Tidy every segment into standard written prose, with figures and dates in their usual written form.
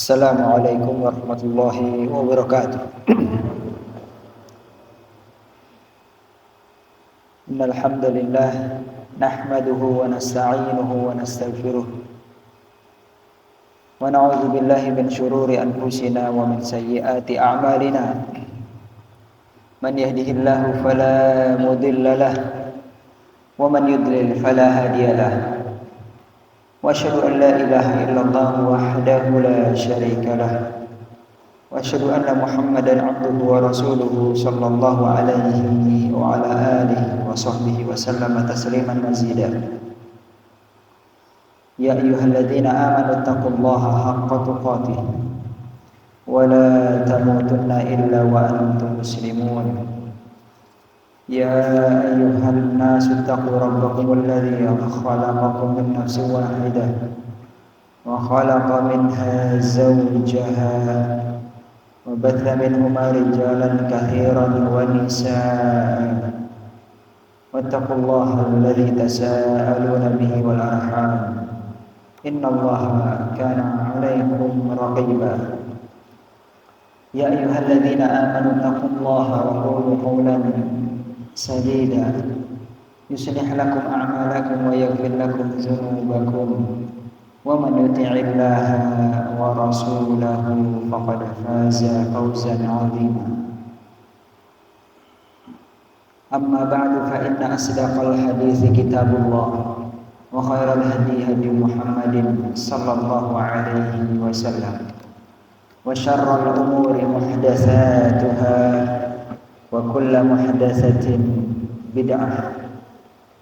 Assalamualaikum warahmatullahi wabarakatuh. Innal hamdalillah nahmaduhu wa nasta'inuhu wa nastaghfiruh wa na'udzu billahi min shururi anfusina wa min sayyiati a'malina. Man yahdihillahu fala mudilla lahu wa man yudlil fala hadiya lahu. Wa asyhadu an la ilaha illallah wahdahu la syarika lahu. Wa asyhadu anna Muhammadan abduhu wa rasuluhu sallallahu alaihi wa ala alihi wa sahbihi wa sallama tasliman mazida. Ya ayyuhalladzina amanu taqullaha haqqa tuqatih wa la tamutunna illa wa antum muslimun. Ya ayyuhan nasu taqu rabbakumul ladzi khalaqakum min nafsin wahidah wa khalaqa minha zawjaha wa batha minhuma rijalan katsiran wa nisaa wattaqullaha alladzi tasaaluna bihi wal arham innallaha kana 'alaikum raqiba. Ya ayyuhalladzina amanu taqullaha wa qulu qawlan sadida yuslih lakum a'malakum wa yaghfir lakum dhunubakum wa man yuti'illaha wa rasulahu faqad faza fawzan 'azima. Amma ba'du fa inna asdaqal hadithi kitabullah wa khairal hadi hadi Muhammadin sallallahu alaihi wasallam wa syarrul umuri muhdatsatuha wa kullu muhdatsatin bid'ah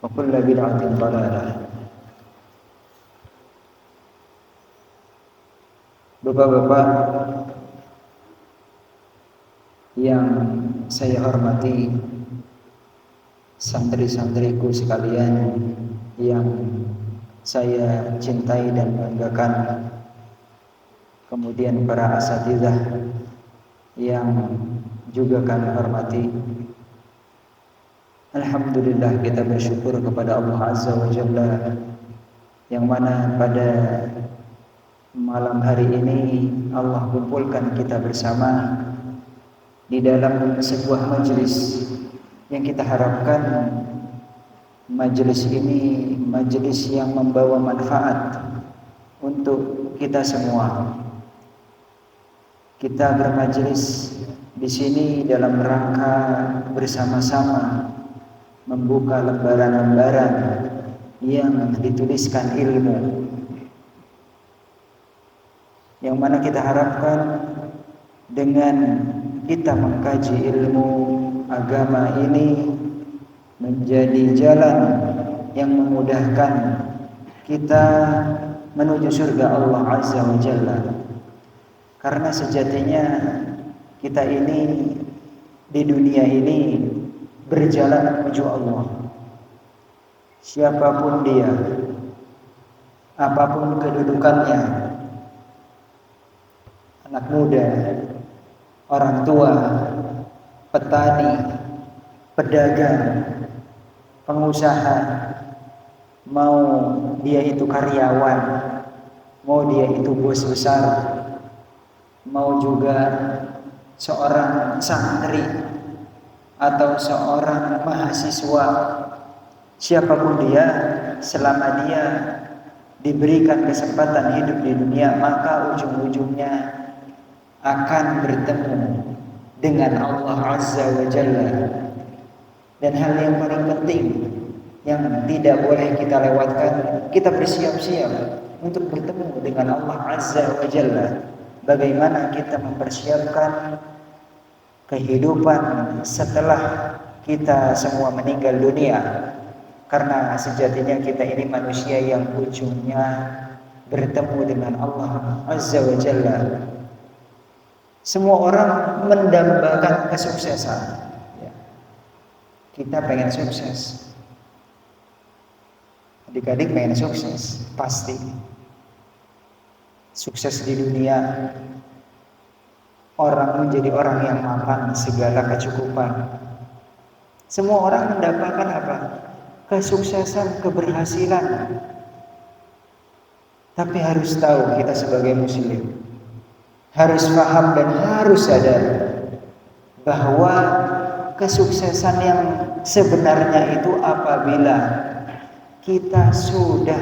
wa kullu bid'atin dhalalah. Bapak-bapak yang saya hormati, santri-santriku sekalian yang saya cintai dan banggakan, kemudian para asatidzah yang juga kami hormati. Alhamdulillah, kita bersyukur kepada Allah Azza wa Jalla yang mana pada malam hari ini Allah kumpulkan kita bersama di dalam sebuah majelis yang kita harapkan majelis ini majelis yang membawa manfaat untuk kita semua. Kita bermajelis di sini dalam rangka bersama-sama membuka lembaran-lembaran yang dituliskan ilmu, yang mana kita harapkan dengan kita mengkaji ilmu agama ini menjadi jalan yang memudahkan kita menuju surga Allah Azza wa Jalla. Karena sejatinya kita ini di dunia ini berjalan menuju Allah. Siapapun dia, apapun kedudukannya, anak muda, orang tua, petani, pedagang, pengusaha, mau dia itu karyawan, mau dia itu bos besar, mau juga seorang santri atau seorang mahasiswa, siapapun dia, selama dia diberikan kesempatan hidup di dunia, maka ujung-ujungnya akan bertemu dengan Allah Azza wa Jalla. Dan hal yang paling penting yang tidak boleh kita lewatkan, kita bersiap-siap untuk bertemu dengan Allah Azza wa Jalla. Bagaimana kita mempersiapkan kehidupan setelah kita semua meninggal dunia. Karena sejatinya kita ini manusia yang ujungnya bertemu dengan Allah Azza wa Jalla. Semua orang mendambakan kesuksesan. Kita pengen sukses. Adik-adik pengen sukses, pasti. Sukses di dunia, orang menjadi orang yang mapan segala kecukupan. Semua orang mendapatkan apa? Kesuksesan, keberhasilan. Tapi harus tahu kita sebagai muslim, harus paham dan harus sadar bahwa kesuksesan yang sebenarnya itu apabila kita sudah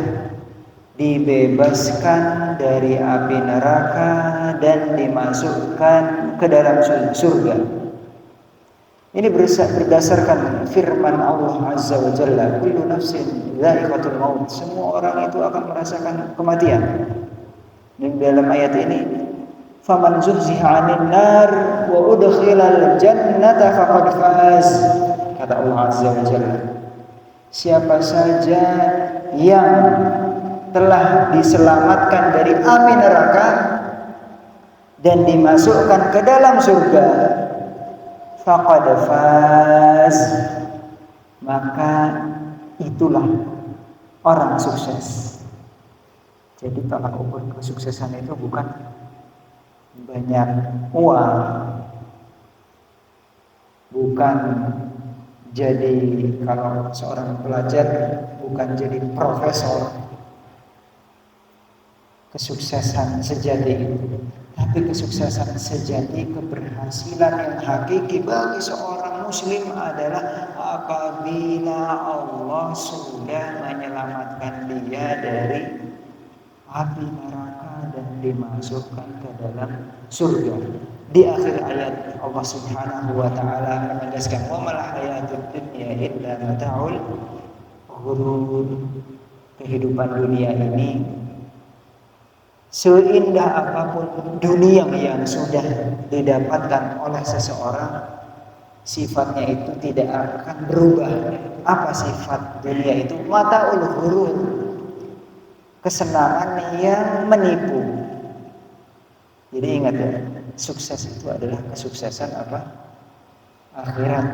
dibebaskan dari api neraka dan dimasukkan ke dalam surga. Ini berdasarkan firman Allah Azza wa Jalla, kullu nafsin dha'iqatul maut. Semua orang itu akan merasakan kematian. Dan dalam ayat ini, faman zuhziha 'anil nar wa udkhilal jannata faqad faz. Kata Allah Azza wa Jalla, siapa saja yang telah diselamatkan dari api neraka dan dimasukkan ke dalam surga, faqad faz, maka itulah orang sukses. Jadi tolak ukur kesuksesan itu bukan banyak uang, bukan jadi kalau seorang pelajar bukan jadi profesor. Kesuksesan sejati, tapi kesuksesan sejati, keberhasilan yang hakiki bagi seorang muslim adalah apabila Allah sudah menyelamatkan dia dari api neraka dan dimasukkan ke dalam surga. Di akhir ayat Allah Subhanahu wa taala menegaskan, wa mal hayatud dunya illa mata'ul ghurur. Kehidupan dunia ini, seindah apapun dunia yang sudah didapatkan oleh seseorang, sifatnya itu tidak akan berubah. Apa sifat dunia itu? Mata'ul ghurur, kesenangan yang menipu. Jadi ingat ya, sukses itu adalah kesuksesan apa? Akhirat.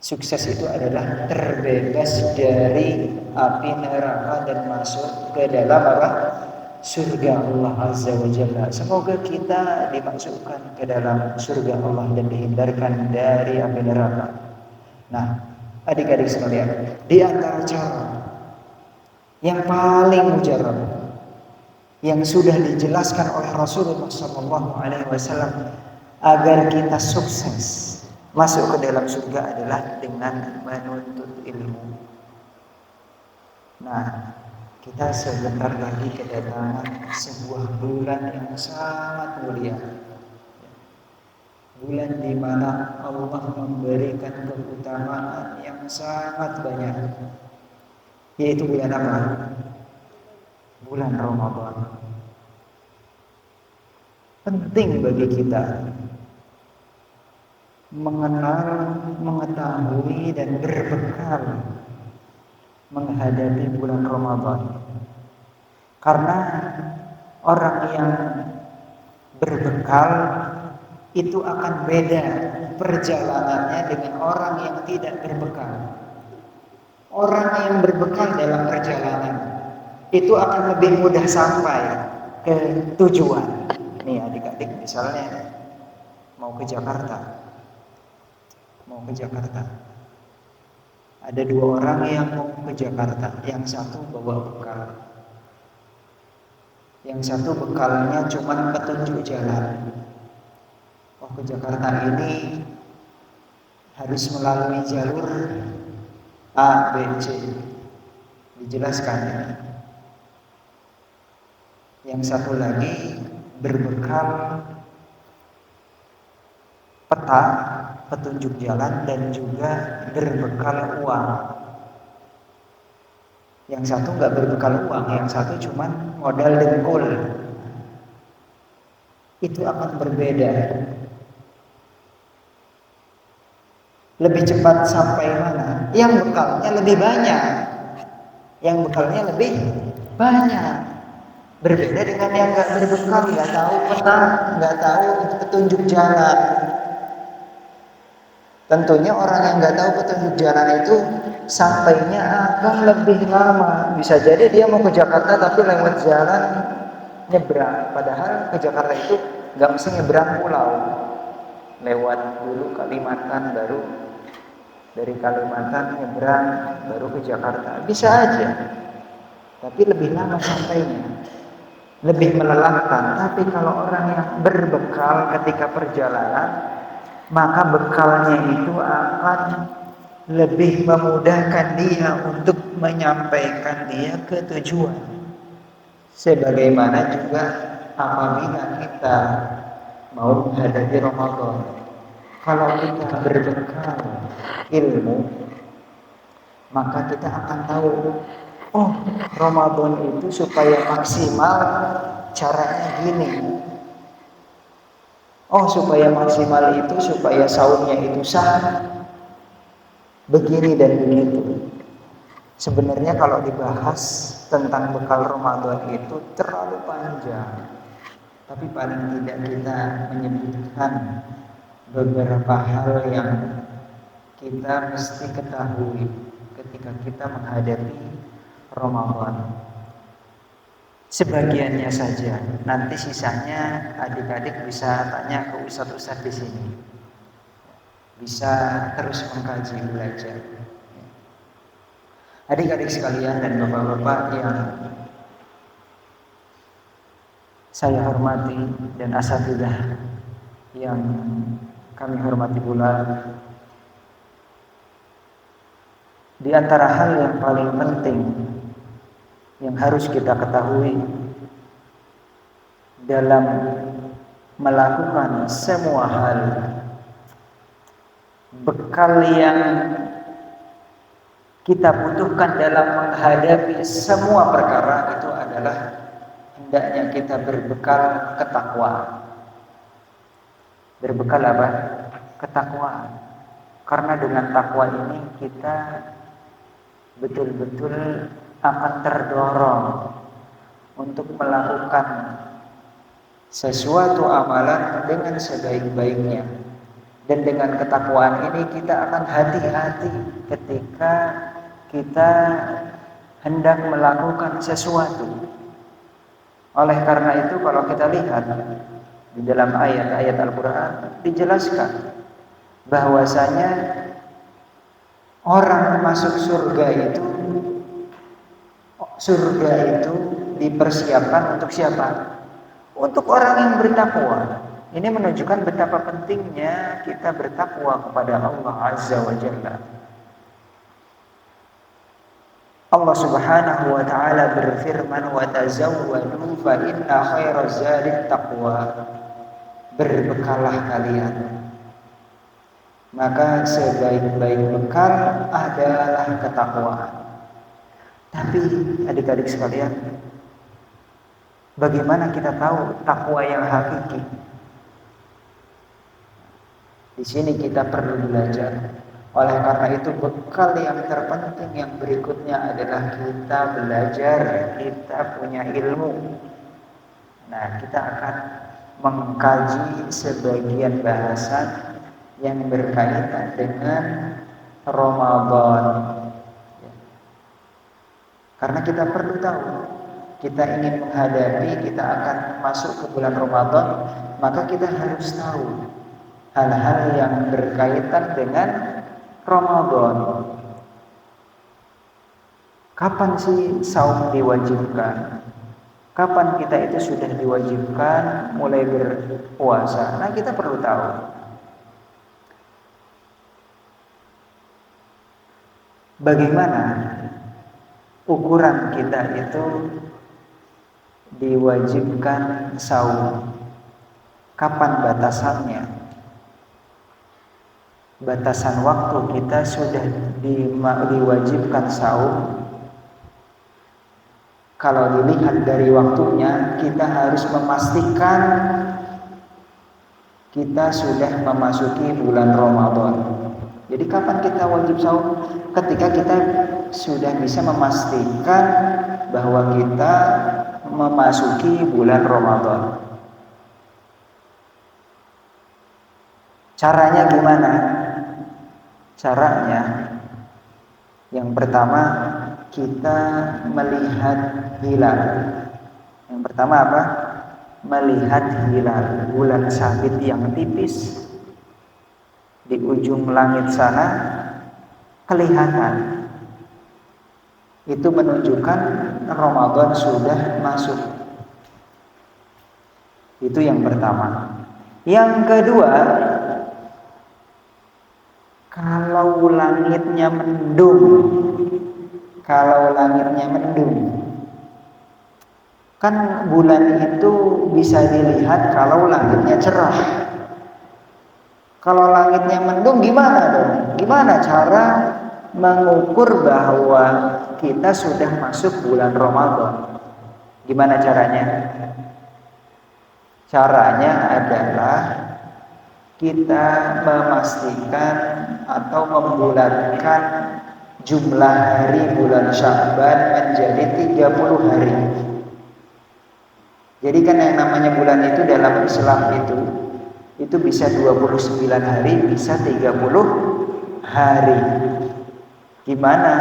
Sukses itu adalah terbebas dari api neraka dan masuk ke dalam apa? Surga Allah Azza wa Jalla. Semoga kita dimasukkan ke dalam surga Allah dan dihindarkan dari api neraka. Nah, adik-adik sekalian, di antara cara yang paling mujarab yang sudah dijelaskan oleh Rasulullah SAW agar kita sukses masuk ke dalam surga adalah dengan menuntut ilmu. Nah, kita sebentar lagi kedatangan sebuah bulan yang sangat mulia. Bulan di mana Allah memberikan keutamaan yang sangat banyak. Yaitu bulan apa? Bulan Ramadan. Penting bagi kita mengenal, mengetahui dan berbekal menghadapi bulan Ramadan. Karena orang yang berbekal itu akan beda perjalanannya dengan orang yang tidak berbekal. Orang yang berbekal dalam perjalanan itu akan lebih mudah sampai ke tujuan. Nih adik-adik misalnya mau ke Jakarta. Ada dua orang yang mau ke Jakarta, yang satu bawa bekal. Yang satu bekalnya cuma petunjuk jalan. Oh, ke Jakarta ini harus melalui jalur A, B, C. Dijelaskan ya. Yang satu lagi berbekal peta, petunjuk jalan, dan juga berbekal uang. Yang satu nggak berbekal uang, yang satu cuma modal dengkul. Itu akan berbeda. Lebih cepat sampai mana? Yang bekalnya lebih banyak. Berbeda dengan yang nggak berbekal, nggak tahu peta, nggak tahu petunjuk jalan. Tentunya orang yang nggak tahu petunjuk jalan itu sampainya akan lebih lama. Bisa jadi dia mau ke Jakarta tapi lewat jalan nyebrang. Padahal ke Jakarta itu nggak mesti nyebrang pulau. Lewat dulu Kalimantan, baru dari Kalimantan nyebrang baru ke Jakarta. Bisa aja. Tapi lebih lama sampainya. lebih melelahkan. Tapi kalau orang yang berbekal ketika perjalanan, maka bekalnya itu akan lebih memudahkan dia untuk menyampaikan dia ke tujuan. Sebagaimana juga apabila kita mau menghadapi Ramadan, kalau kita berbekal ilmu, maka kita akan tahu, oh, Ramadan itu supaya maksimal caranya gini. Oh, supaya maksimal itu, supaya saumnya itu sah, begini dan begitu. Sebenarnya kalau dibahas tentang bekal Ramadan itu terlalu panjang. Tapi paling tidak kita menyebutkan beberapa hal yang kita mesti ketahui ketika kita menghadapi Ramadan. Sebagiannya saja, nanti sisanya adik-adik bisa tanya ke ustadz-ustadz di sini. Bisa terus mengkaji, belajar. Adik-adik sekalian dan bapak-bapak yang saya hormati dan asatidzah yang kami hormati pula, di antara hal yang paling penting yang harus kita ketahui dalam melakukan semua hal, bekal yang kita butuhkan dalam menghadapi semua perkara itu adalah hendaknya kita berbekal ketakwaan. Berbekal apa? Ketakwaan. Karena dengan takwa ini kita betul-betul akan terdorong untuk melakukan sesuatu amalan dengan sebaik-baiknya. Dan dengan ketakwaan ini kita akan hati-hati ketika kita hendak melakukan sesuatu. Oleh karena itu kalau kita lihat di dalam ayat-ayat Al-Quran dijelaskan bahwasanya orang masuk surga itu dipersiapkan untuk siapa? Untuk orang yang bertakwa. Ini menunjukkan betapa pentingnya kita bertakwa kepada Allah Azza wa Jalla. Allah Subhanahu wa taala berfirman, "Wa tazawwadu fa inna khairaz zadit taqwa." Berbekalah kalian. Maka sebaik-baik bekal adalah ketakwaan. Tapi adik-adik sekalian, bagaimana kita tahu takwa yang hakiki? Di sini kita perlu belajar. Oleh karena itu bekal yang terpenting yang berikutnya adalah kita belajar, kita punya ilmu. Nah, kita akan mengkaji sebagian bahasan yang berkaitan dengan Ramadan. Karena kita perlu tahu, kita ingin menghadapi, kita akan masuk ke bulan Ramadan, maka kita harus tahu hal-hal yang berkaitan dengan Ramadan. Kapan sih saum diwajibkan? Kapan kita itu sudah diwajibkan mulai berpuasa? Nah, kita perlu tahu. Bagaimana ukuran kita itu diwajibkan saum? Kapan batasannya? Batasan waktu kita sudah diwajibkan saum. Kalau dilihat dari waktunya, kita harus memastikan kita sudah memasuki bulan Ramadan. Jadi kapan kita wajib saum? Ketika kita sudah bisa memastikan bahwa kita memasuki bulan Ramadan. Caranya gimana? Caranya yang pertama kita melihat hilal. Yang pertama apa? Melihat hilal, bulan sabit yang tipis di ujung langit sana kelihatan. Itu menunjukkan Ramadan sudah masuk. Itu yang pertama. Yang kedua, kalau langitnya mendung, kan bulan itu bisa dilihat kalau langitnya cerah. Kalau langitnya mendung gimana dong? Gimana cara mengukur bahwa kita sudah masuk bulan Ramadan? Gimana caranya? Caranya adalah kita memastikan atau membulatkan jumlah hari bulan Sya'ban menjadi 30 hari. Jadi kan yang namanya bulan itu dalam Islam itu bisa 29 hari, bisa 30 hari. Gimana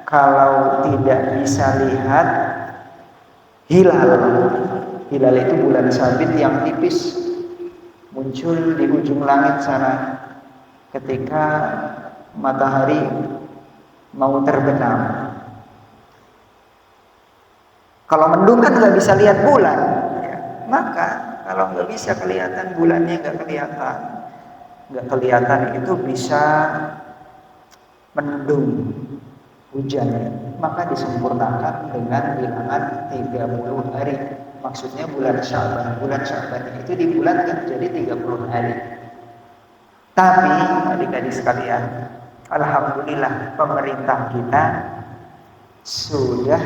kalau tidak bisa lihat hilal? Hilal itu bulan sabit yang tipis, muncul di ujung langit sana ketika matahari mau terbenam. Kalau mendung kan nggak bisa lihat bulan, ya. Maka kalau nggak bisa kelihatan bulannya, nggak kelihatan itu bisa mendung, hujan, maka disempurnakan dengan bilangan 30 hari. Maksudnya bulan Sya'ban. Bulan Sya'ban itu dibulatkan jadi 30 hari. Tapi adik-adik sekalian, alhamdulillah pemerintah kita sudah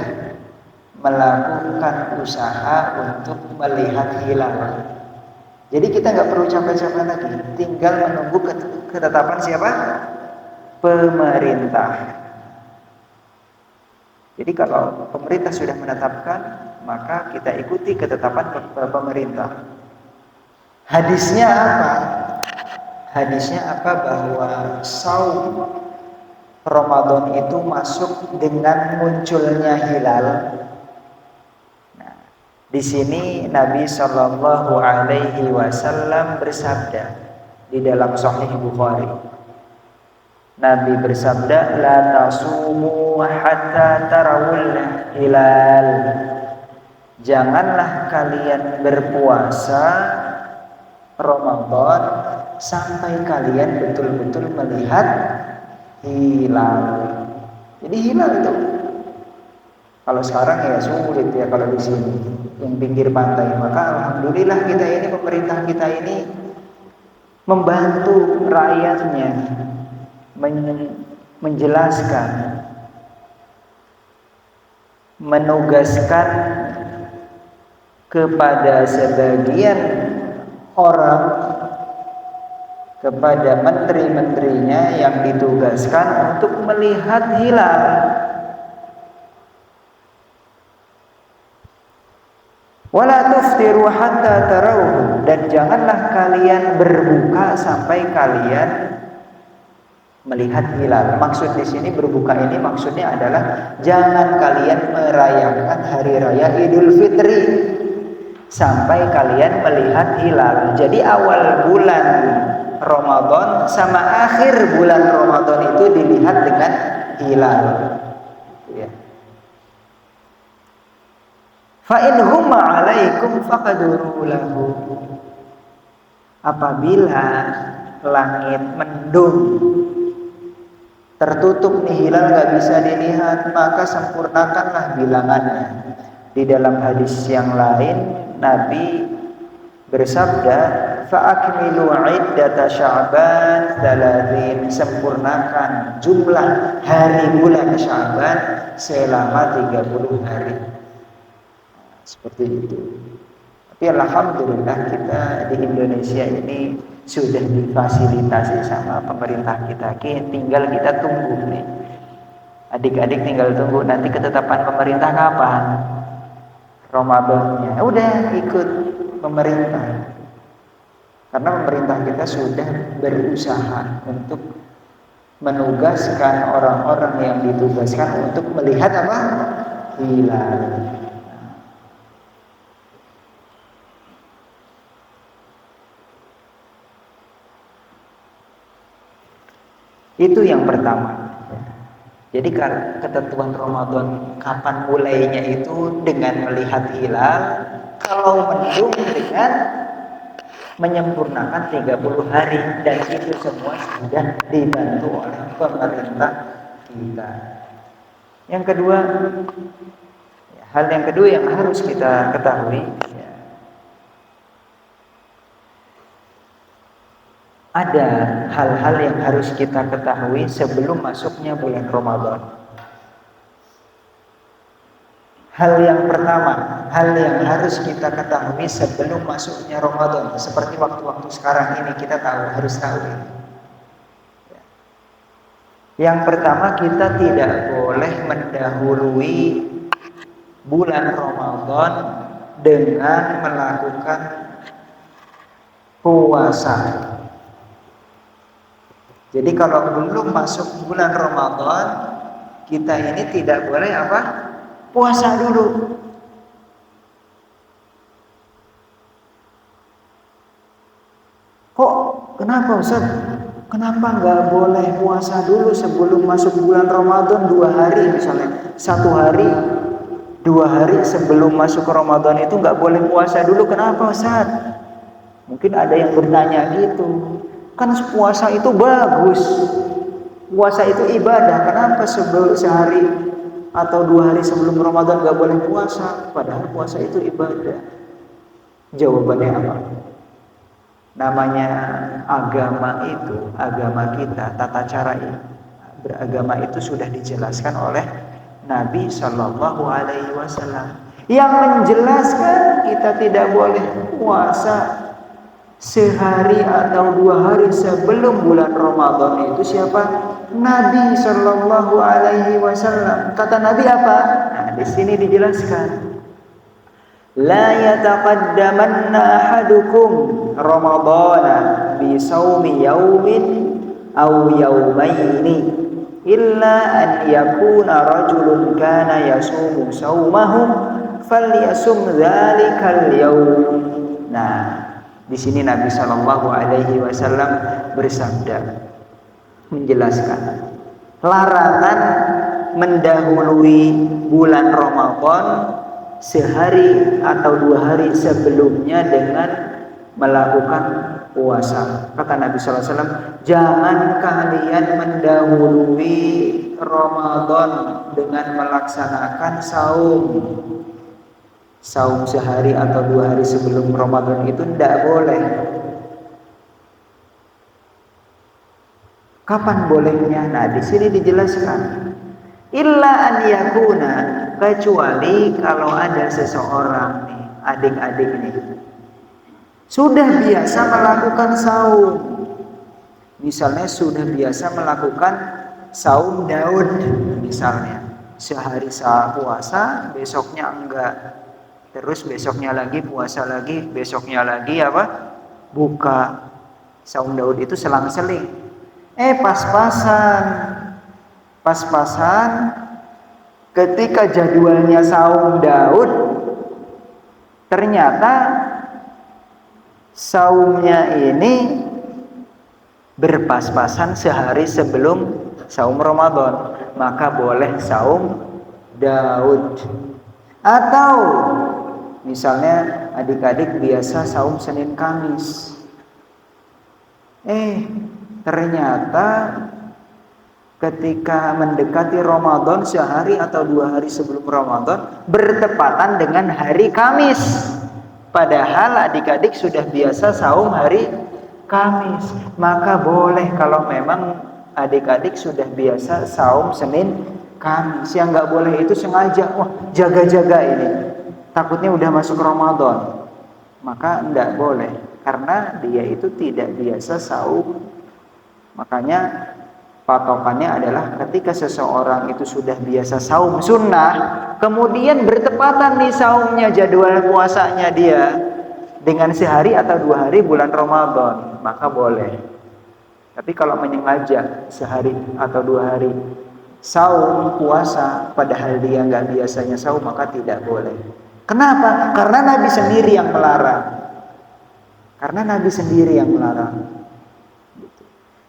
melakukan usaha untuk melihat hilal. Jadi kita nggak perlu capek-capek lagi, tinggal menunggu ketetapan siapa? Pemerintah. Jadi kalau pemerintah sudah menetapkan, maka kita ikuti ketetapan pemerintah. Hadisnya apa? Hadisnya apa? Bahwa saum Ramadan itu masuk dengan munculnya hilal. Nah, di sini Nabi Shallallahu Alaihi Wasallam bersabda di dalam Sahih Bukhari. Nabi bersabda, la tasumu hatta tarawul hilal. Janganlah kalian berpuasa Ramadan sampai kalian betul-betul melihat hilal. Jadi hilal itu kalau sekarang ya sulit ya kalau di sini yang pinggir pantai. Maka alhamdulillah kita ini, pemerintah kita ini membantu rakyatnya, menjelaskan, menugaskan kepada sebagian orang, kepada menteri-menterinya yang ditugaskan untuk melihat hilal. Wala tuftiru hatta tarawhu, dan janganlah kalian berbuka sampai kalian melihat hilal. Maksud di sini berbuka ini maksudnya adalah jangan kalian merayakan hari raya Idul Fitri sampai kalian melihat hilal. Jadi awal bulan Ramadan sama akhir bulan Ramadan itu dilihat dengan hilal. Ya. Fa in huma 'alaikum faqaduru lahu. Apabila langit mendung, tertutup nih hilal, nggak bisa dilihat, maka sempurnakanlah bilangannya. Di dalam hadis yang lain Nabi bersabda, fa'akmilu iddata Sya'ban 30, sempurnakan jumlah hari bulan Sya'ban selama 30 hari. Seperti itu. Tapi alhamdulillah kita di Indonesia ini sudah difasilitasi sama pemerintah kita. Tinggal kita tunggu nih. Adik-adik tinggal tunggu nanti ketetapan pemerintah kapan Ramadannya. Udah ikut pemerintah. Karena pemerintah kita sudah berusaha untuk menugaskan orang-orang yang ditugaskan untuk melihat apa? Hilal. Itu yang pertama. Jadi ketentuan Ramadan kapan mulainya itu dengan melihat hilal. kalau mendung dengan menyempurnakan 30 hari, dan itu semua sudah dibantu oleh pemerintah kita. Yang kedua, hal yang kedua yang harus kita ketahui, ada hal-hal yang harus kita ketahui sebelum masuknya bulan Ramadan. Hal yang pertama, hal yang harus kita ketahui sebelum masuknya Ramadan, seperti waktu-waktu sekarang ini kita harus tahu ini. Yang pertama, kita tidak boleh mendahului bulan Ramadan dengan melakukan puasa. Jadi kalau belum masuk bulan Ramadan, kita ini tidak boleh apa? Puasa dulu. Kok kenapa Ustaz? Kenapa nggak boleh puasa dulu sebelum masuk bulan Ramadan 2 hari misalnya? 1 hari, 2 hari sebelum masuk ke Ramadan itu nggak boleh puasa dulu. Kenapa Ustaz? Mungkin ada yang bertanya gitu. Kan puasa itu bagus. Puasa itu ibadah. Kenapa sehari atau 2 hari sebelum Ramadan gak boleh puasa? Padahal puasa itu ibadah. Jawabannya apa? Namanya agama itu, agama kita, tata cara beragama itu sudah dijelaskan oleh Nabi Shallallahu Alaihi Wasallam, yang menjelaskan kita tidak boleh puasa sehari atau 2 hari sebelum bulan Ramadan itu siapa? Nabi Shallallahu Alaihi Wasallam. Kata Nabi apa? Nah, di sini dijelaskan. La yataqaddamanna ahadukum Ramadana bi shaumi yaumin aw yaumaini illa an yakuna rajulun kana yasumu shaumahum falyasum dzalikal yaum. Nah, di sini Nabi Shallallahu Alaihi Wasallam bersabda, menjelaskan larangan mendahului bulan Ramadan sehari atau 2 hari sebelumnya dengan melakukan puasa. Kata Nabi Sallallahu Alaihi Wasallam, jangan kalian mendahului Ramadan dengan melaksanakan saum. Saum sehari atau 2 hari sebelum Ramadan itu tidak boleh. Kapan bolehnya? Nah, di sini dijelaskan. Illa an yakuna, kecuali kalau ada seseorang nih, adik-adik nih, sudah biasa melakukan saum. Misalnya sudah biasa melakukan saum Daud misalnya. Sehari puasa, besoknya enggak. Terus besoknya lagi puasa lagi, besoknya lagi apa? Buka. Saum Daud itu selang-seling. Pas-pasan ketika jadwalnya saum Daud, ternyata saumnya ini berpas-pasan sehari sebelum saum Ramadan, maka boleh saum Daud. Atau misalnya adik-adik biasa saum Senin Kamis, ternyata ketika mendekati Ramadan sehari atau 2 hari sebelum Ramadan bertepatan dengan hari Kamis. Padahal adik-adik sudah biasa saum hari Kamis. Maka boleh kalau memang adik-adik sudah biasa saum Senin Kamis. Yang nggak boleh itu sengaja, wah jaga-jaga ini, takutnya udah masuk Ramadan. Maka nggak boleh, karena dia itu tidak biasa saum. Makanya patokannya adalah ketika seseorang itu sudah biasa saum sunnah, kemudian bertepatan nih saumnya, jadwal puasanya dia dengan sehari atau 2 hari bulan Ramadan, maka boleh. Tapi kalau menyengaja sehari atau 2 hari saum puasa padahal dia nggak biasanya saum, maka tidak boleh. Kenapa? Karena Nabi sendiri yang melarang.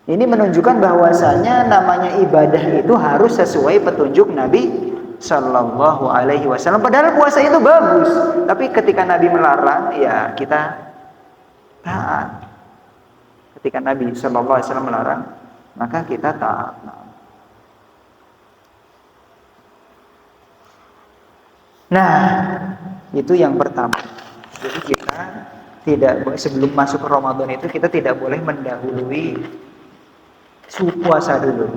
Ini menunjukkan bahwasanya namanya ibadah itu harus sesuai petunjuk Nabi Sallallahu Alaihi Wasallam. Padahal puasa itu bagus, tapi ketika Nabi melarang, ya kita taat. Ketika Nabi Sallallahu Alaihi Wasallam melarang, maka kita taat. Nah, itu yang pertama. Jadi kita tidak, sebelum masuk Ramadan itu kita tidak boleh mendahului puasa dulu.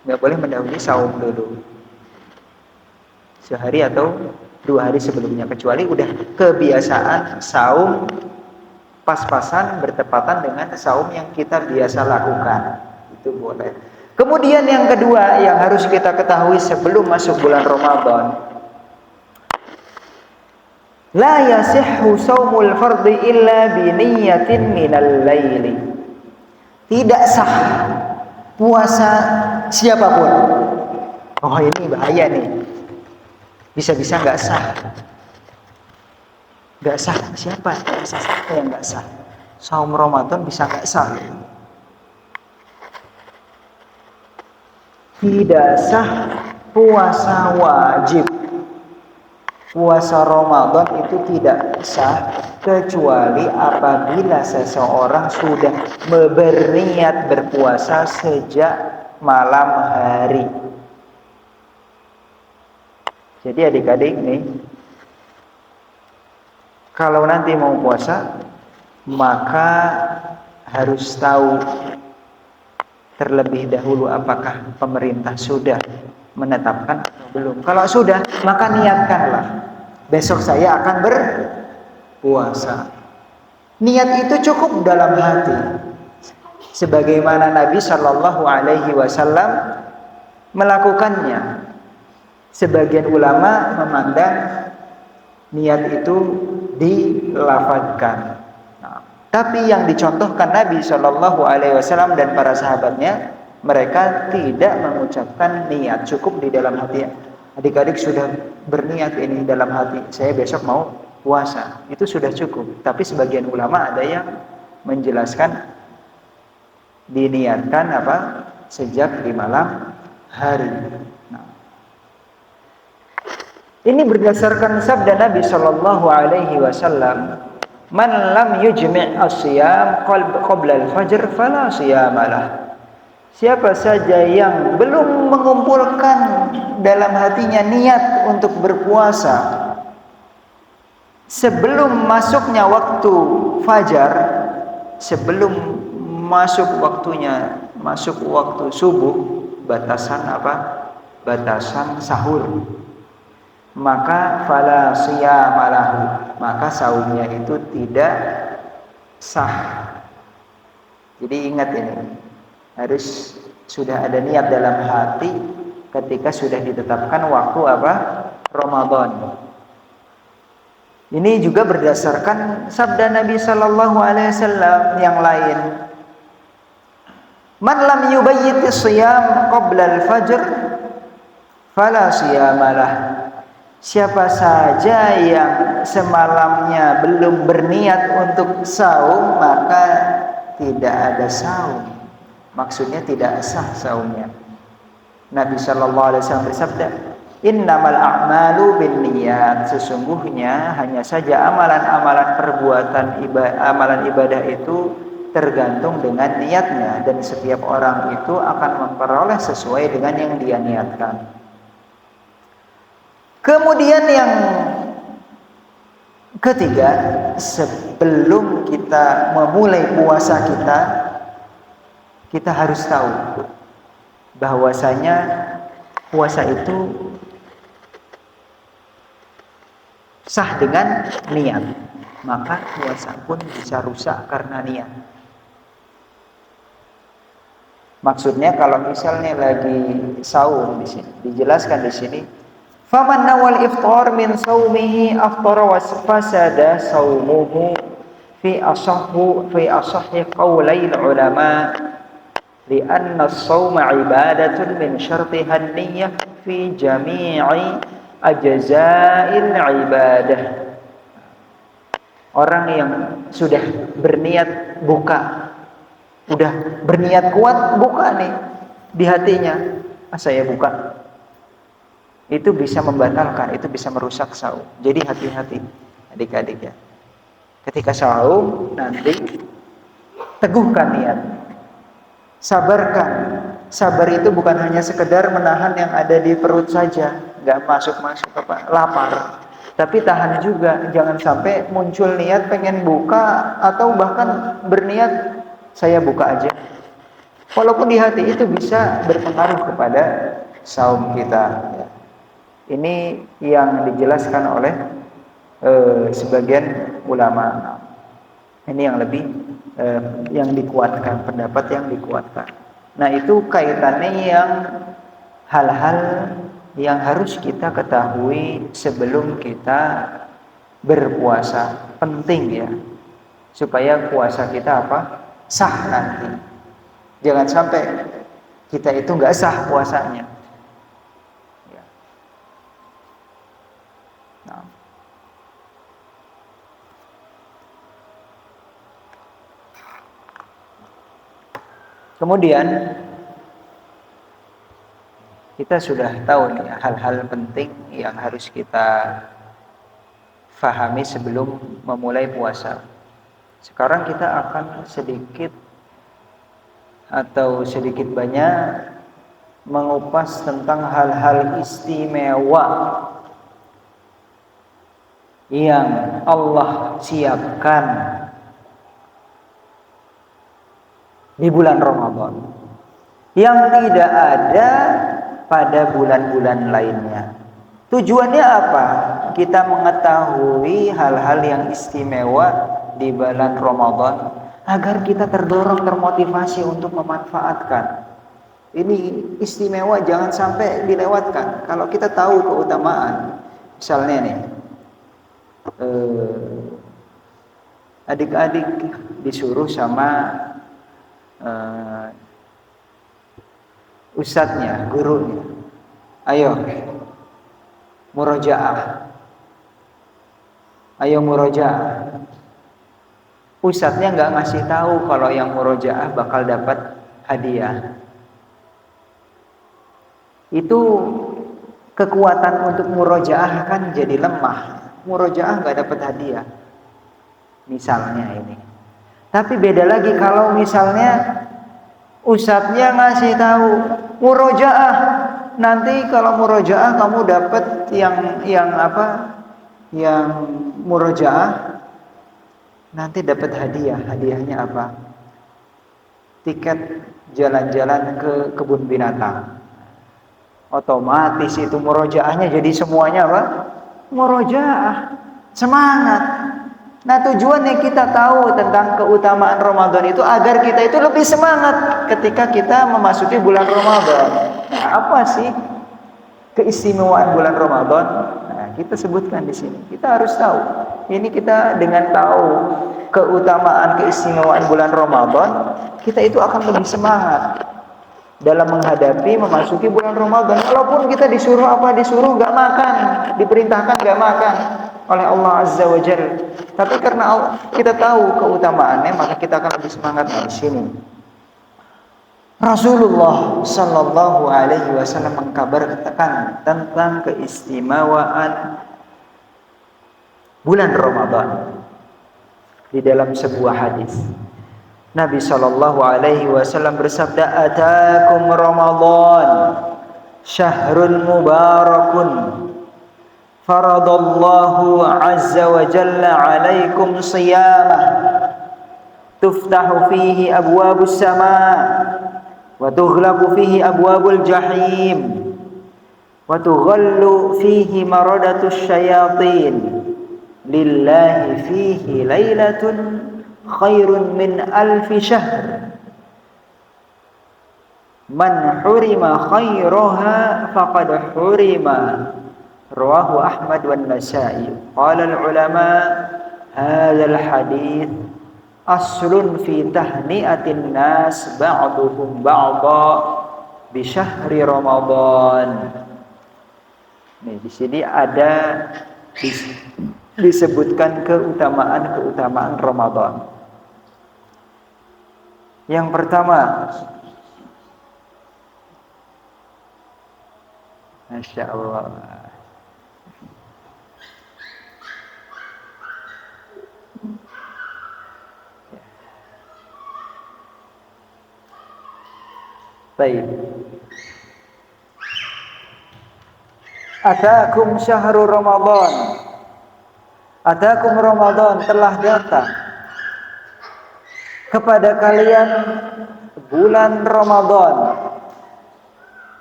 Nggak boleh mendahului saum dulu. Sehari atau 2 hari sebelumnya, kecuali udah kebiasaan saum pas-pasan bertepatan dengan saum yang kita biasa lakukan, itu boleh. Kemudian yang kedua yang harus kita ketahui sebelum masuk bulan Ramadan, la yasihhu shaumul fardhi illa bi niyyatin minal laili. Tidak sah puasa siapapun. Oh, ini bahaya nih. Bisa-bisa nggak sah. Nggak sah siapa? Siapa yang nggak sah? Saum Ramadan bisa nggak sah? Tidak sah puasa wajib. Puasa Ramadan itu tidak sah kecuali apabila seseorang sudah berniat berpuasa sejak malam hari. Jadi adik-adik nih, kalau nanti mau puasa, maka harus tahu terlebih dahulu apakah pemerintah sudah menetapkan atau belum. Kalau sudah, maka niatkanlah, besok saya akan berpuasa. Niat itu cukup dalam hati, sebagaimana Nabi Shallallahu Alaihi Wasallam melakukannya. Sebagian ulama memandang niat itu dilafadzkan. Nah, tapi yang dicontohkan Nabi Shallallahu Alaihi Wasallam dan para sahabatnya, mereka tidak mengucapkan niat, cukup di dalam hati. Adik-adik sudah berniat ini dalam hati, saya besok mau puasa, itu sudah cukup. Tapi sebagian ulama ada yang menjelaskan diniatkan apa? Sejak di malam hari. Nah, ini berdasarkan sabda Nabi Shallallahu Alaihi Wasallam, "Man lam yujmi' as-siyam qabla al-fajr fala siyamalah." Siapa saja yang belum mengumpulkan dalam hatinya niat untuk berpuasa sebelum masuknya waktu fajar, sebelum masuk waktunya, masuk waktu subuh, batasan apa? Batasan sahur. Maka fala siyamalahu, maka saumnya itu tidak sah. Jadi ingat ini, harus sudah ada niat dalam hati ketika sudah ditetapkan waktu apa? Ramadan. Ini juga berdasarkan sabda Nabi Sallallahu Alaihi Wasallam yang lain. Man lam yubayyit as-siyam qabla al-fajr fala siyamalah. Siapa saja yang semalamnya belum berniat untuk saum, maka tidak ada saum. Maksudnya tidak sah saumnya. Nabi Shallallahu Alaihi Wasallam bersabda, "Innamal a'malu binniyat." Sesungguhnya hanya saja amalan-amalan perbuatan amalan ibadah itu tergantung dengan niatnya, dan setiap orang itu akan memperoleh sesuai dengan yang dia niatkan. Kemudian yang ketiga, sebelum kita memulai puasa kita harus tahu bahwasanya puasa itu sah dengan niat. Maka puasa pun bisa rusak karena niat. Maksudnya kalau misalnya lagi saum di sini, dijelaskan di sini, faman nawal iftar min saumihi aftara wa fasada saumuhu fi asahhi qaulai ulama lianna as-sauma ibadatun min syartiha an-niyyah fi jami'i ajza'il ibadah. Orang yang sudah berniat buka, udah berniat kuat buka nih di hatinya, saya buka. itu bisa membatalkan, itu bisa merusak saum. Jadi hati-hati adik-adik ya. Ketika saum nanti teguhkan niat. Sabarkan. Sabar itu bukan hanya sekedar menahan yang ada di perut saja, nggak masuk-masuk lapar. Tapi tahan juga, jangan sampai muncul niat pengen buka atau bahkan berniat saya buka aja. Walaupun di hati itu bisa berpengaruh kepada saum kita. Ini yang dijelaskan oleh sebagian ulama. Ini yang lebih yang dikuatkan, pendapat yang dikuatkan. Nah, itu kaitannya yang hal-hal yang harus kita ketahui sebelum kita berpuasa. Penting ya, supaya puasa kita sah nanti. Jangan sampai kita itu nggak sah puasanya. Ya. Nah. Kemudian kita sudah tahu nih hal-hal penting yang harus kita fahami sebelum memulai puasa. Sekarang kita akan sedikit banyak mengupas tentang hal-hal istimewa yang Allah siapkan di bulan Ramadan yang tidak ada pada bulan-bulan lainnya. Tujuannya apa? Kita mengetahui hal-hal yang istimewa di bulan Ramadan agar kita terdorong, termotivasi untuk memanfaatkan. Ini istimewa, jangan sampai dilewatkan. Kalau kita tahu keutamaan, misalnya nih, adik-adik disuruh sama ustadznya, gurunya, ayo murojaah. Ustadznya nggak ngasih tahu kalau yang murojaah bakal dapat hadiah. Itu kekuatan untuk murojaah kan jadi lemah. Murojaah nggak dapat hadiah, misalnya ini. Tapi beda lagi kalau misalnya ustadznya ngasih tahu murojaah, nanti kalau murojaah kamu dapat yang murojaah nanti dapat hadiah. Hadiahnya apa? Tiket jalan-jalan ke kebun binatang. Otomatis itu murojaahnya jadi semuanya apa? Murojaah. Semangat. Nah, tujuannya kita tahu tentang keutamaan Ramadan itu agar kita itu lebih semangat ketika kita memasuki bulan Ramadan. Nah, apa sih keistimewaan bulan Ramadan? Nah, kita sebutkan di sini. Kita harus tahu. Ini kita dengan tahu keutamaan keistimewaan bulan Ramadan, kita itu akan lebih semangat dalam menghadapi memasuki bulan Ramadan. Walaupun kita disuruh nggak makan, diperintahkan nggak makan oleh Allah Azza wa Jalla. Tapi karena kita tahu keutamaannya, maka kita akan lebih semangat di sini. Rasulullah Sallallahu Alaihi Wasallam mengkabarkan tentang keistimewaan bulan Ramadan di dalam sebuah hadis. Nabi Sallallahu Alaihi Wasallam bersabda, "Atakum Ramadan, syahrun mubarakun, faradallahu azza wa jalla alaikum siyamah, tuftahu fihi abwabus sama' wa tughlaqu fihi abwabul jahim wa tughallu fihi maradatus syayatin, lillahi fihi lailatun khairun min alfi syahr, man hurima khairaha faqad hurima." Rawahu Ahmad wan Nasa'i. Qala al-ulama hadzal hadits aslun fi tahni'atin nas ba'duhum ba'dha bi syahri Ramadan. Nih, di sini ada disebutkan keutamaan Ramadan. Yang pertama, Masya Allah. Baik. Atakum syahrul Ramadan. Atakum Ramadan, telah datang kepada kalian bulan Ramadan.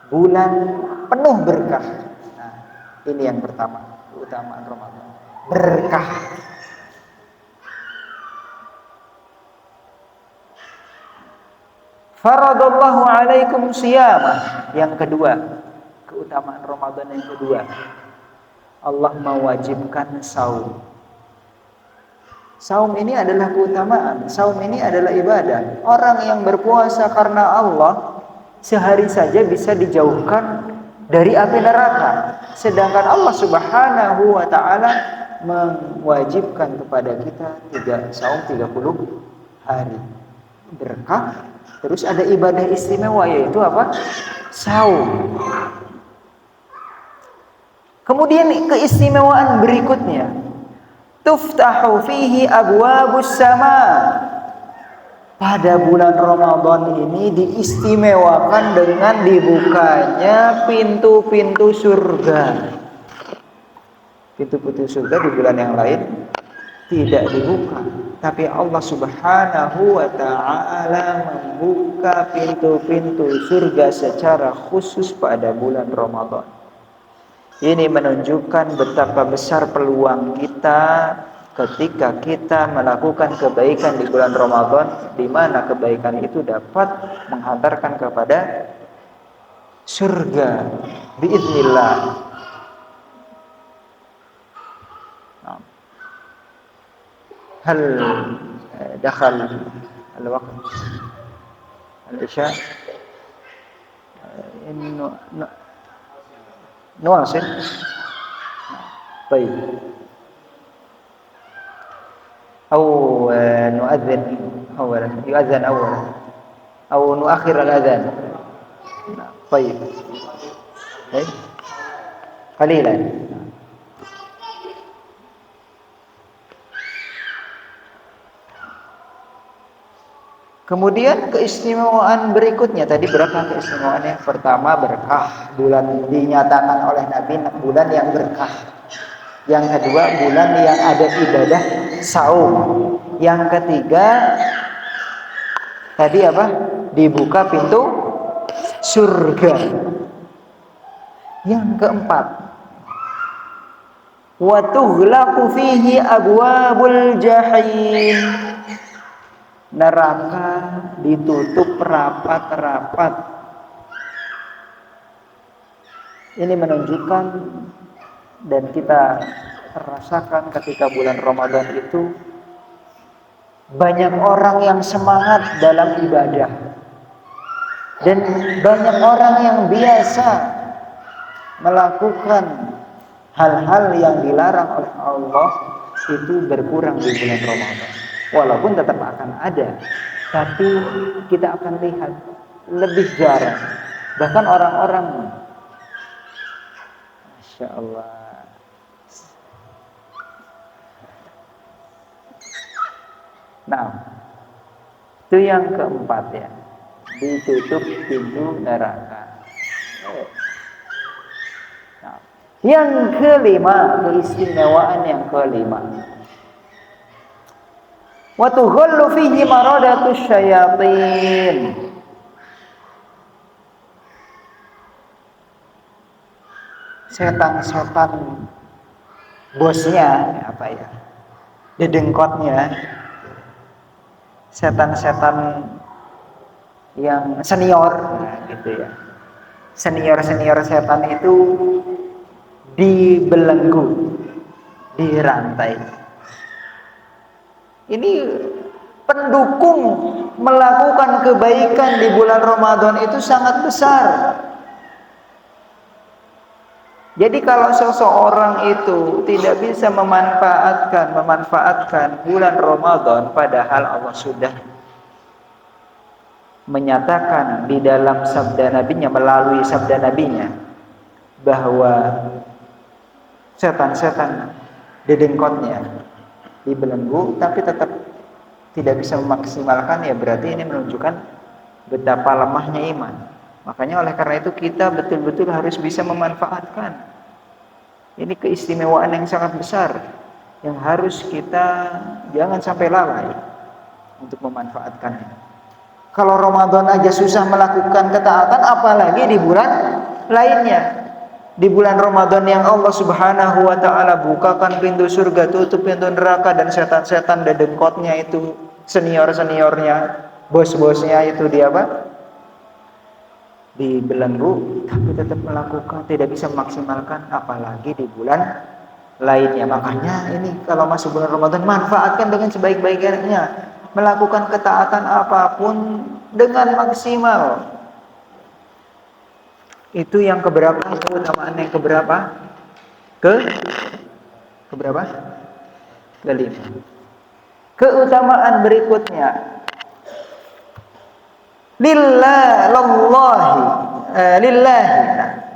Bulan penuh berkah. Nah, ini yang pertama, keutamaan Ramadan. Berkah. Faradallahu alaikum siyamah. Yang kedua, keutamaan Ramadan yang kedua, Allah mewajibkan saum. Saum ini adalah keutamaan. Saum ini adalah ibadah. Orang yang berpuasa karena Allah sehari saja bisa dijauhkan dari api neraka. Sedangkan Allah Subhanahu wa taala mewajibkan kepada kita saum 30 hari. Berkah. Terus ada ibadah istimewa, yaitu apa? Saum. Kemudian keistimewaan berikutnya, tuftahu fihi abwabus sama. Pada bulan Ramadan ini diistimewakan dengan dibukanya pintu-pintu surga. Pintu-pintu surga di bulan yang lain tidak dibuka, tapi Allah Subhanahu wa taala membuka pintu-pintu surga secara khusus pada bulan Ramadan. Ini menunjukkan betapa besar peluang kita ketika kita melakukan kebaikan di bulan Ramadan, di mana kebaikan itu dapat menghantarkan kepada surga biiznillah. هل دخل الوقت العشاء إنه نواصل طيب أو نؤذن أولا يؤذن أولا أو نؤخر الأذان طيب قليلا. Kemudian keistimewaan berikutnya, tadi berapa keistimewaan? Yang pertama berkah, bulan dinyatakan oleh Nabi bulan yang berkah. Yang kedua bulan yang ada ibadah saum. Yang ketiga tadi apa? Dibuka pintu surga. Yang keempat, wa tughlaqu fihi abwabul jahim. Neraka ditutup rapat-rapat. Ini menunjukkan dan kita rasakan ketika bulan Ramadan itu banyak orang yang semangat dalam ibadah dan banyak orang yang biasa melakukan hal-hal yang dilarang oleh Allah itu berkurang di bulan Ramadan. Walaupun tetap akan ada, tapi kita akan lihat lebih jarang. Bahkan orang-orang, Masya Allah. Nah, itu yang keempat ya, ditutup pintu neraka. Nah, yang kelima, keistimewaan yang kelima, wa tughallu fihi maradatus syayatin. Setan-setan bosnya apa ya? Dedengkotnya. Setan-setan yang senior, nah, gitu ya. Senior-senior setan itu dibelenggu, dirantai. Ini pendukung melakukan kebaikan di bulan Ramadan itu sangat besar. Jadi kalau seseorang itu tidak bisa memanfaatkan bulan Ramadan, padahal Allah sudah menyatakan di dalam sabda nabinya, melalui sabda nabinya, bahwa setan-setan dedengkotnya dibelenggu tapi tetap tidak bisa memaksimalkan, ya berarti ini menunjukkan betapa lemahnya iman. Makanya oleh karena itu kita betul-betul harus bisa memanfaatkan. Ini keistimewaan yang sangat besar yang harus kita jangan sampai lalai untuk memanfaatkannya. Kalau Ramadan aja susah melakukan ketaatan, apalagi di bulan lainnya. Di bulan Ramadan yang Allah Subhanahu wa taala bukakan pintu surga, tutup pintu neraka, dan setan-setan dedengkotnya itu, senior-seniornya, bos-bosnya itu dia apa? Dibelenggu, tapi tetap melakukan, tidak bisa memaksimalkan, apalagi di bulan lainnya. Makanya ini kalau masuk bulan Ramadan, manfaatkan dengan sebaik-baiknya, melakukan ketaatan apapun dengan maksimal. Itu yang keberapa? Keutamaan yang keberapa? Keberapa? Kelima. Keutamaan berikutnya,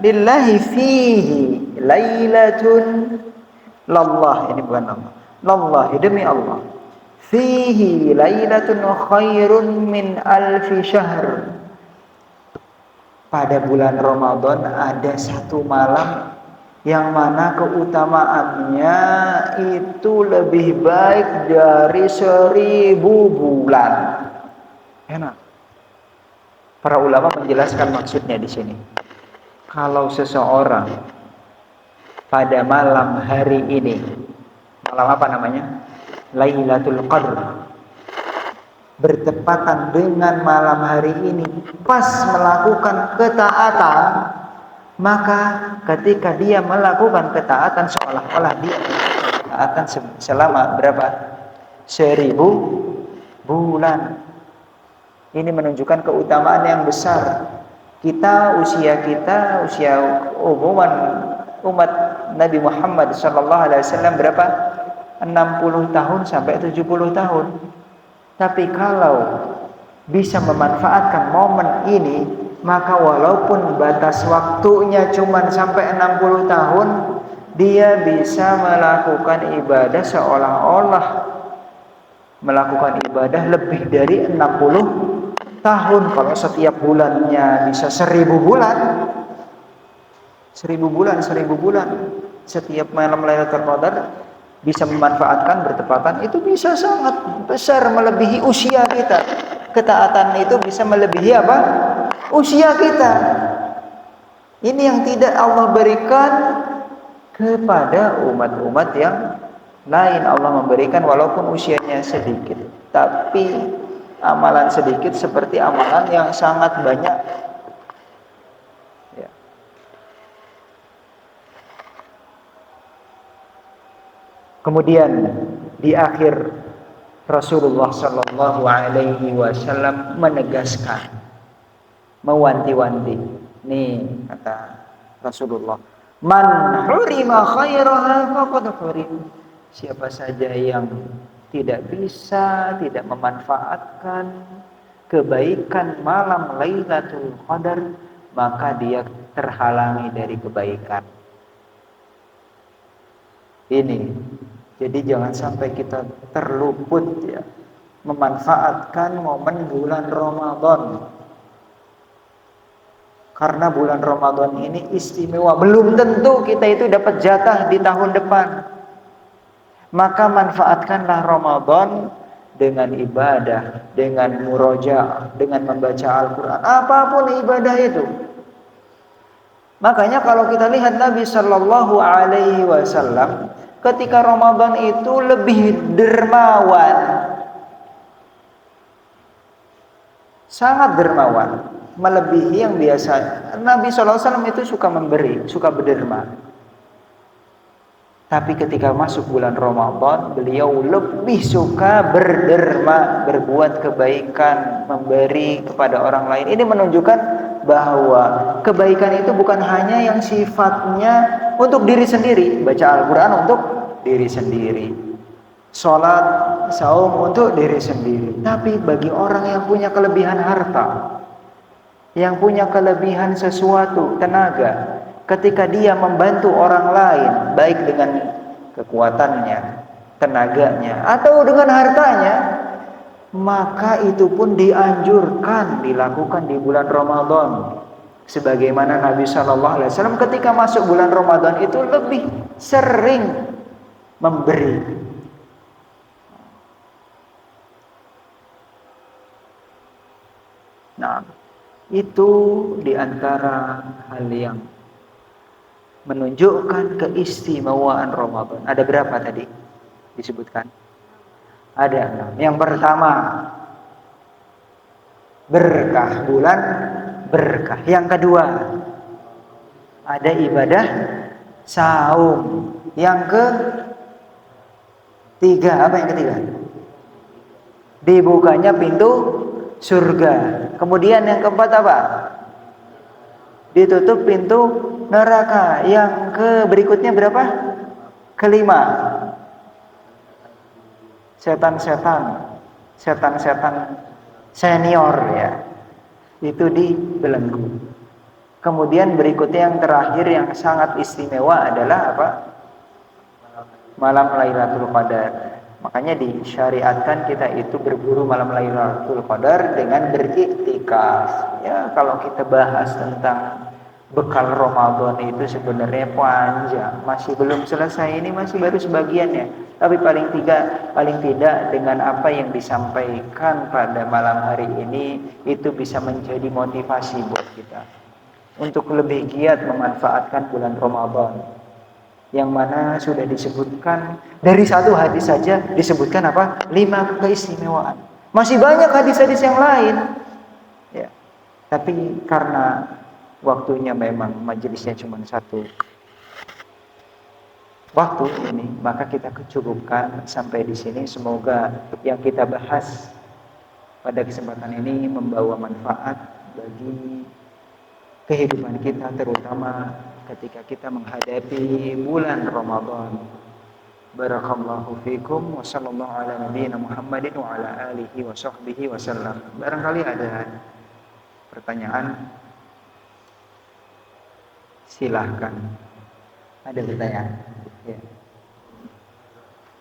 lillahi fihi lailatun, lallah, ini bukan Allah, lallahi, demi Allah, fihi lailatun khairun min alfi syahr. Pada bulan Ramadan ada satu malam yang mana keutamaannya itu lebih baik dari 1000 bulan. Enak. Para ulama menjelaskan maksudnya di sini. Kalau seseorang pada malam hari ini, malam apa namanya? Lailatul Qadr, bertepatan dengan malam hari ini, pas melakukan ketaatan, maka ketika dia melakukan ketaatan seolah-olah dia ketaatan selama berapa? 1000 bulan. Ini menunjukkan keutamaan yang besar. Usia umuman umat Nabi Muhammad SAW berapa? 60 tahun sampai 70 tahun. Tapi kalau bisa memanfaatkan momen ini, maka walaupun batas waktunya cuma sampai 60 tahun, dia bisa melakukan ibadah seolah-olah melakukan ibadah lebih dari 60 tahun. Kalau setiap bulannya bisa 1000 bulan, 1000 bulan, setiap malam Lailatul Qadar bisa memanfaatkan bertepatan, itu bisa sangat besar melebihi usia kita. Ketaatan itu bisa melebihi apa? Usia kita. Ini yang tidak Allah berikan kepada umat-umat yang lain. Allah memberikan walaupun usianya sedikit, tapi amalan sedikit seperti amalan yang sangat banyak. Ya. Kemudian di akhir Rasulullah Shallallahu Alaihi Wasallam menegaskan, mewanti-wanti. Nih kata Rasulullah, man hurima khairaha faqad hurim. Siapa saja yang tidak memanfaatkan kebaikan malam Lailatul Qadar, maka dia terhalangi dari kebaikan. Ini. Jadi jangan sampai kita terluput ya memanfaatkan momen bulan Ramadan. Karena bulan Ramadan ini istimewa. Belum tentu kita itu dapat jatah di tahun depan. Maka manfaatkanlah Ramadan dengan ibadah, dengan murojaah, dengan membaca Al-Quran, apapun ibadah itu. Makanya kalau kita lihat Nabi Shallallahu Alaihi Wasallam ketika Ramadan itu lebih dermawan, sangat dermawan, melebihi yang biasa. Nabi SAW itu suka memberi, suka berderma. Tapi ketika masuk bulan Ramadan, beliau lebih suka berderma, berbuat kebaikan, memberi kepada orang lain. Ini menunjukkan bahwa kebaikan itu bukan hanya yang sifatnya untuk diri sendiri, baca Al-Quran untuk diri sendiri, sholat, saum untuk diri sendiri, tapi bagi orang yang punya kelebihan harta, yang punya kelebihan sesuatu, tenaga, ketika dia membantu orang lain, baik dengan kekuatannya, tenaganya, atau dengan hartanya, maka itu pun dianjurkan dilakukan di bulan Ramadan. Sebagaimana Nabi Shallallahu Alaihi Wasallam ketika masuk bulan Ramadan itu lebih sering memberi. Nah, itu diantara hal yang menunjukkan keistimewaan Ramadan. Ada berapa tadi disebutkan? Ada 6. Yang pertama, berkah, bulan berkah. Yang kedua, ada ibadah saum. Yang ketiga, apa yang ketiga? Dibukanya pintu surga. Kemudian yang keempat apa? Ditutup pintu neraka. Yang berikutnya berapa? Kelima, setan-setan senior ya, itu dibelenggu. Kemudian berikutnya yang terakhir yang sangat istimewa adalah apa? Malam Lailatul Qadar. Makanya disyariatkan kita itu berburu malam Lailatul Qadar dengan beriktikaf. Ya, kalau kita bahas tentang bekal Ramadan itu sebenarnya panjang, masih belum selesai, ini masih baru sebagiannya. Tapi paling tidak dengan apa yang disampaikan pada malam hari ini itu bisa menjadi motivasi buat kita untuk lebih giat memanfaatkan bulan Ramadan. Yang mana sudah disebutkan dari satu hadis saja disebutkan apa? 5 keistimewaan. Masih banyak hadis-hadis yang lain. Ya. Tapi karena waktunya memang majelisnya cuma satu waktu ini, maka kita cukupkan sampai di sini. Semoga yang kita bahas pada kesempatan ini membawa manfaat bagi kehidupan kita, terutama ketika kita menghadapi bulan Ramadan. Barakallahu fikum wa sallallahu ala nabiyyina Muhammadin wa ala alihi wa sahbihi wasallam. Barangkali ada pertanyaan, silahkan. Ada pertanyaan? Ya.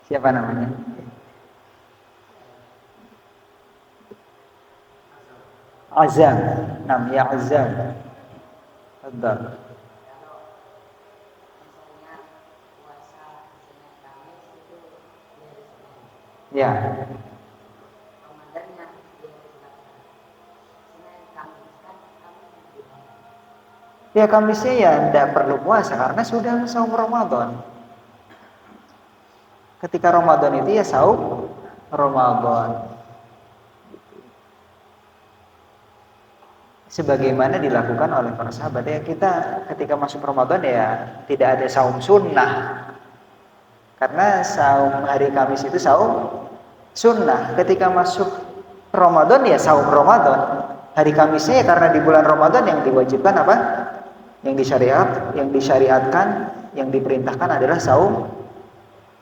Siapa namanya? Azam. Namanya Azam. Ada. Ya. Ya, Kamisnya ya tidak perlu puasa karena sudah saum Ramadan. Ketika Ramadan itu ya saum Ramadan. Sebagaimana dilakukan oleh para sahabat ya, kita ketika masuk Ramadan ya tidak ada saum sunnah. Karena saum hari Kamis itu saum sunnah. Ketika masuk Ramadan ya saum Ramadan. Hari Kamisnya ya karena di bulan Ramadan yang diwajibkan apa? Yang disyariatkan, yang diperintahkan adalah saum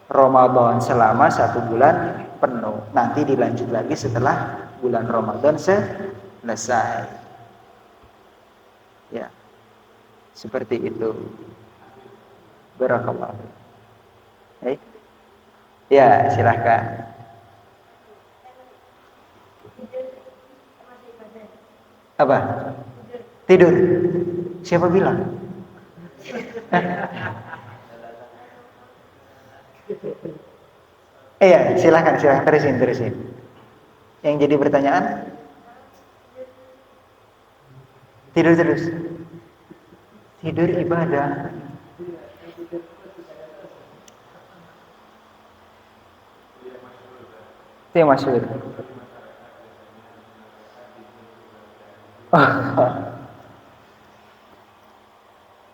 Ramadan selama 1 bulan penuh. Nanti dilanjut lagi setelah bulan Ramadan selesai. Ya. Seperti itu. Barakallahu. Ya, silahkan. Apa? Tidur. Siapa bilang? Iya, silahkan terusin. Yang jadi pertanyaan? Tidur terus. Tidur ibadah. Itu yang maksud.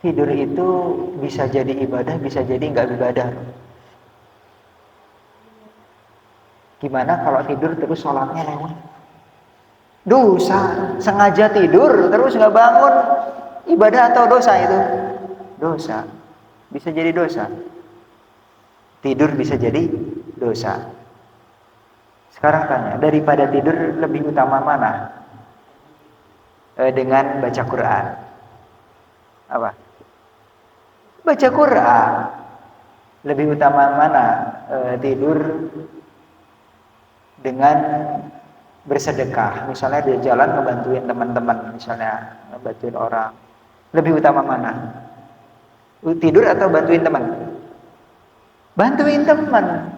Tidur itu bisa jadi ibadah, bisa jadi nggak ibadah. Gimana kalau tidur terus sholatnya lewat? Dosa. Sengaja tidur terus nggak bangun, ibadah atau dosa itu? Dosa. Bisa jadi dosa. Tidur bisa jadi dosa. Sekarang tanya, daripada tidur lebih utama mana? Dengan baca Quran. Apa? Baca Quran. Lebih utama mana? Tidur dengan bersedekah. Misalnya dia jalan ngebantuin teman-teman, misalnya ngebantuin orang. Lebih utama mana? Tidur atau bantuin teman? Bantuin teman.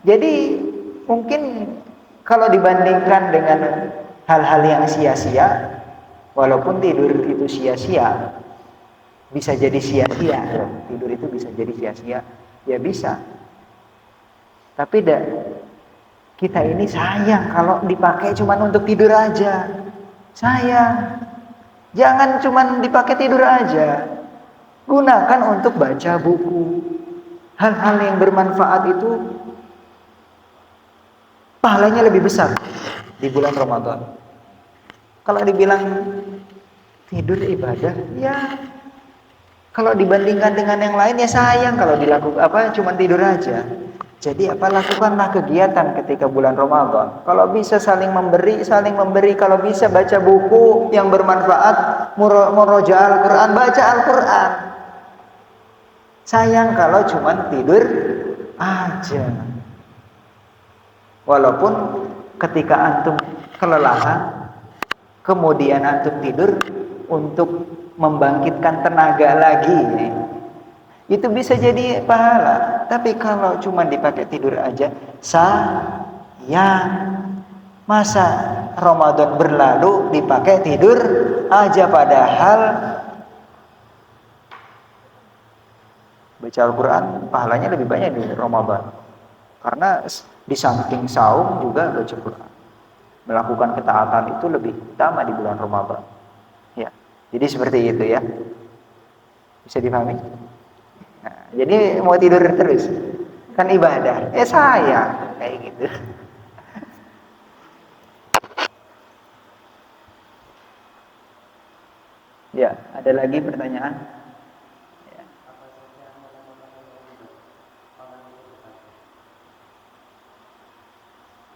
Jadi mungkin kalau dibandingkan dengan hal-hal yang sia-sia, walaupun tidur itu sia-sia, bisa jadi sia-sia. Tidur itu bisa jadi sia-sia, ya bisa. Tapi kita ini sayang kalau dipakai cuma untuk tidur aja. Sayang. Jangan cuma dipakai tidur aja. Gunakan untuk baca buku. Hal-hal yang bermanfaat itu pahalanya lebih besar di bulan Ramadan. Kalau dibilang tidur ibadah, ya kalau dibandingkan dengan yang lain ya sayang kalau dilakukan cuma tidur aja. Jadi lakukanlah kegiatan ketika bulan Ramadan. Kalau bisa saling memberi. Kalau bisa baca buku yang bermanfaat, murojaah Al-Quran, baca Al-Quran. Sayang kalau cuma tidur aja. Walaupun ketika antum kelelahan, kemudian antum tidur untuk membangkitkan tenaga lagi, itu bisa jadi pahala. Tapi kalau cuma dipakai tidur aja, sayang. Masa Ramadan berlalu dipakai tidur aja, padahal baca Al-Quran pahalanya lebih banyak di Ramadan. Karena di samping saum juga baca Quran. Melakukan ketaatan itu lebih utama di bulan Ramadan. Ya. Jadi seperti itu ya. Bisa dipahami? Nah, jadi mau tidur terus kan ibadah. Sayang kayak gitu. Ya, ada lagi pertanyaan? Ya.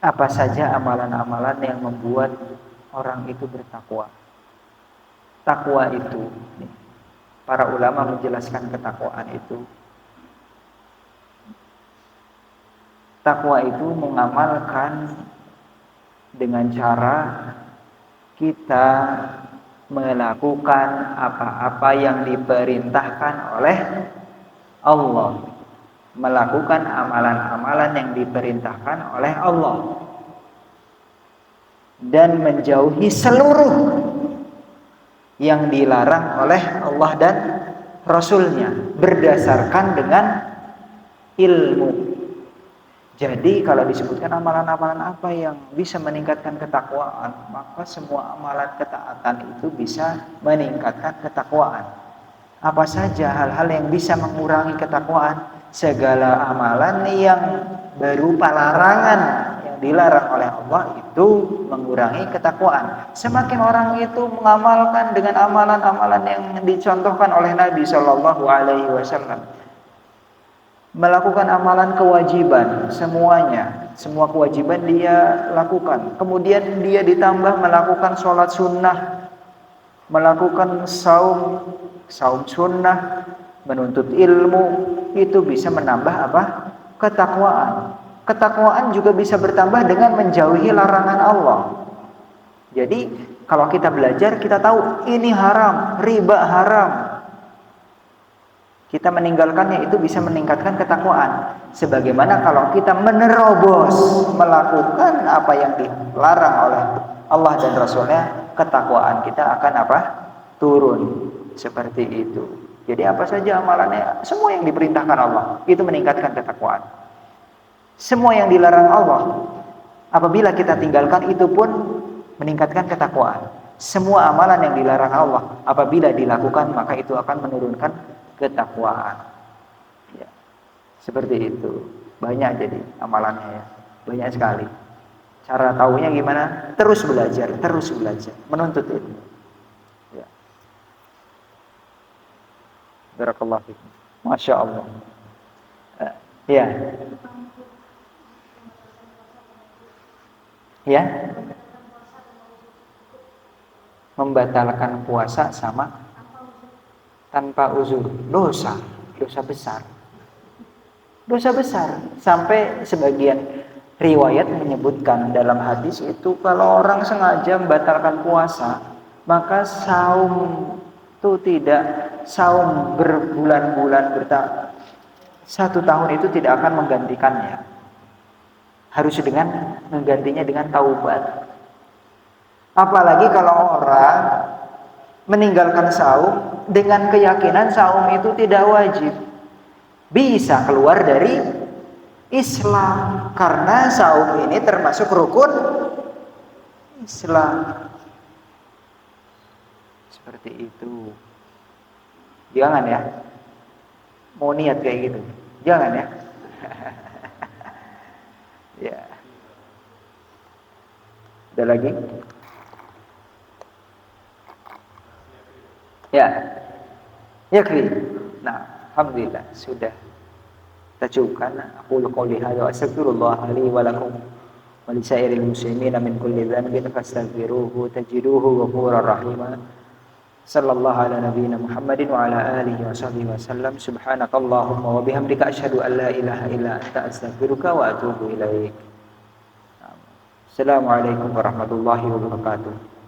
Apa saja amalan-amalan yang membuat orang itu bertakwa? Takwa itu, para ulama menjelaskan ketakwaan itu. Takwa itu mengamalkan dengan cara kita melakukan apa-apa yang diperintahkan oleh Allah. Melakukan amalan-amalan yang diperintahkan oleh Allah. Dan menjauhi seluruh yang dilarang oleh Allah dan Rasulnya berdasarkan dengan ilmu. Jadi kalau disebutkan amalan-amalan apa yang bisa meningkatkan ketakwaan, maka semua amalan ketaatan itu bisa meningkatkan ketakwaan. Apa saja hal-hal yang bisa mengurangi ketakwaan? Segala amalan yang berupa larangan yang dilarang oleh Allah itu mengurangi ketakwaan. Semakin orang itu mengamalkan dengan amalan-amalan yang dicontohkan oleh Nabi Shallallahu Alaihi Wasallam, melakukan amalan kewajiban semuanya, semua kewajiban dia lakukan. Kemudian dia ditambah melakukan sholat sunnah, melakukan saum sunnah, menuntut ilmu, itu bisa menambah apa? Ketakwaan. Ketakwaan juga bisa bertambah dengan menjauhi larangan Allah. Jadi kalau kita belajar, kita tahu ini haram, riba haram. Kita meninggalkannya itu bisa meningkatkan ketakwaan. Sebagaimana kalau kita menerobos melakukan apa yang dilarang oleh Allah dan Rasulnya, ketakwaan kita akan apa? Turun. Seperti itu. Jadi apa saja amalannya, semua yang diperintahkan Allah, itu meningkatkan ketakwaan. Semua yang dilarang Allah, apabila kita tinggalkan, itu pun meningkatkan ketakwaan. Semua amalan yang dilarang Allah, apabila dilakukan, maka itu akan menurunkan ketakwaan. Ya. Seperti itu. Banyak jadi amalannya ya. Banyak sekali. Cara taunya gimana? Terus belajar, menuntut ilmu. Ya. Barakallahu fikum. Masya Allah. Ya. Ya. Membatalkan puasa sama tanpa uzur, dosa. dosa besar. Dosa besar. Sampai sebagian riwayat menyebutkan dalam hadis itu kalau orang sengaja membatalkan puasa, maka saum itu tidak, saum berbulan-bulan 1 tahun itu tidak akan menggantikannya. Harus dengan menggantinya dengan taubat. Apalagi kalau orang meninggalkan saum dengan keyakinan saum itu tidak wajib, bisa keluar dari Islam karena saum ini termasuk rukun Islam. Seperti itu. Jangan ya. Mau niat kayak gitu. Jangan ya. Ya. Ada lagi? Ya. Ya, nah, alhamdulillah sudah kita cukupkan. Aku qouli hadza wa astaghfirullah li wa lakum wa li sairil muslimin min kulli dhanbin fastaghfiruhu tajiduhu ghafurur rahima. Sallallahu ala nabiyyina Muhammadin wa ala alihi wa sahbihi wa sallam. Subhanakallahumma wa bihamdika asyhadu an la ilaha illa anta astaghfiruka wa atubu ilaik. Assalamualaikum warahmatullahi wabarakatuh.